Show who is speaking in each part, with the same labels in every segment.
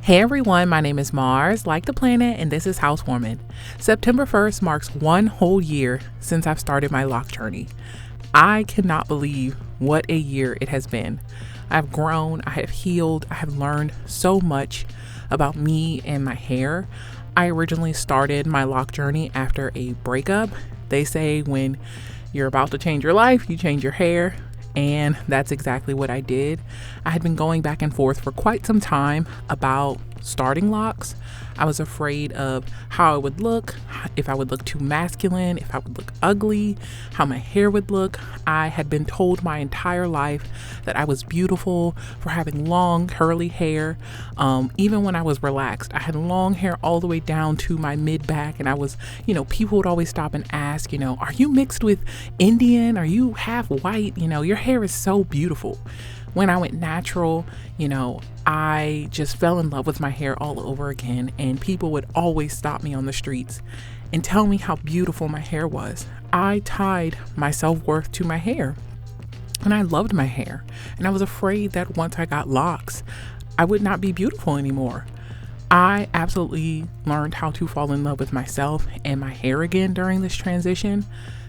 Speaker 1: Hey everyone, my name is Mars, like the planet, and this is Housewarming. September 1st marks one whole year since I've started my lock journey. I cannot believe what a year it has been. I've grown, I have healed, I have learned so much about me and my hair. I originally started my lock journey after a breakup. They say when you're about to change your life, you change your hair. And that's exactly what I did. I had been going back and forth for quite some time about starting locks. I was afraid of how I would look, if I would look too masculine, if I would look ugly, how my hair would look. I had been told my entire life that I was beautiful for having long curly hair. Even when I was relaxed, I had long hair all the way down to my mid back. And I was, people would always stop and ask, are you mixed with Indian? Are you half white? Your hair is so beautiful. When I went natural, I just fell in love with my hair all over again, and people would always stop me on the streets and tell me how beautiful my hair was. I tied my self-worth to my hair, and I loved my hair, and I was afraid that once I got locks, I would not be beautiful anymore. I absolutely learned how to fall in love with myself and my hair again during this transition.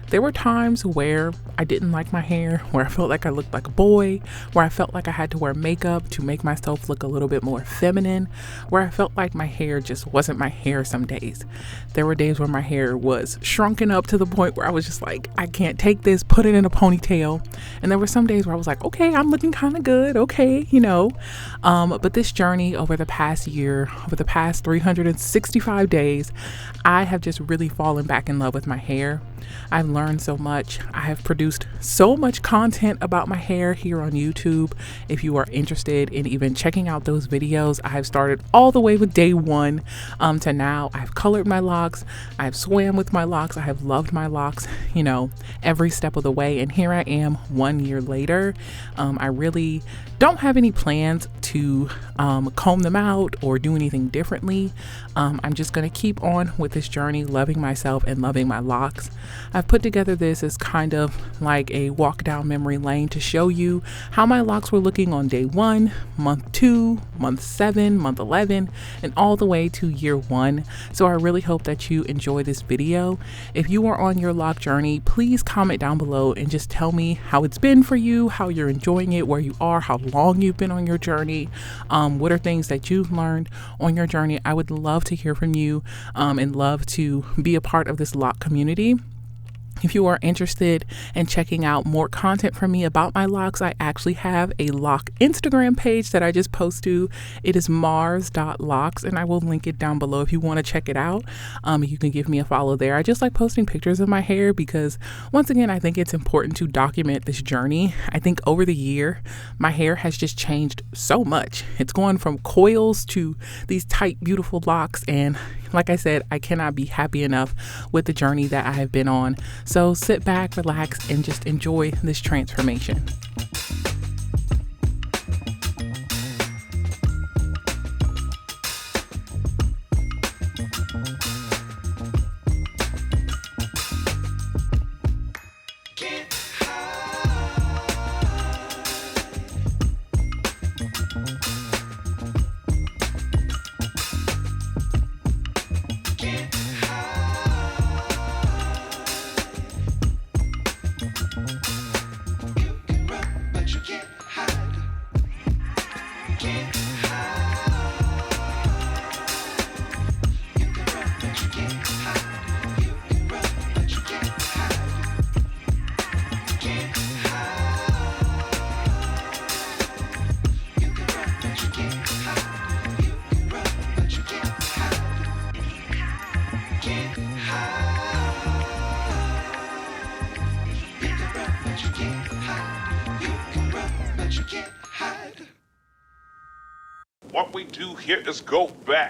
Speaker 1: There were times where I didn't like my hair, where I felt like I looked like a boy, where I felt like I had to wear makeup to make myself look a little bit more feminine, where I felt like my hair just wasn't my hair some days. There were days where my hair was shrunken up to the point where I was just like, I can't take this, put it in a ponytail. And there were some days where I was like, okay, I'm looking kind of good, okay, But this journey over the past year, over the past 365 days, I have just really fallen back in love with my hair. I've learned so much. I have produced so much content about my hair here on YouTube. If you are interested in even checking out those videos, I have started all the way with day one to now. I've colored my locks. I've swam with my locks. I have loved my locks, every step of the way. And here I am 1 year later. I really don't have any plans to comb them out or do anything differently. I'm just going to keep on with this journey, loving myself and loving my locks. I've put together this as kind of like a walk down memory lane to show you how my locks were looking on day 1, month 2, month 7, month 11, and all the way to year 1. So I really hope that you enjoy this video. If you are on your lock journey, please comment down below and just tell me how it's been for you, how you're enjoying it, where you are, how long you've been on your journey, what are things that you've learned on your journey. I would love to hear from you and love to be a part of this lock community. If you are interested in checking out more content from me about my locks, I actually have a lock Instagram page that I just post to. It is mars.locks, and I will link it down below if you want to check it out. You can give me a follow there. I just like posting pictures of my hair because, once again, I think it's important to document this journey. I think over the year, my hair has just changed so much. It's gone from coils to these tight, beautiful locks, and like I said, I cannot be happy enough with the journey that I have been on. So sit back, relax, and just enjoy this transformation.
Speaker 2: What we do here is go back.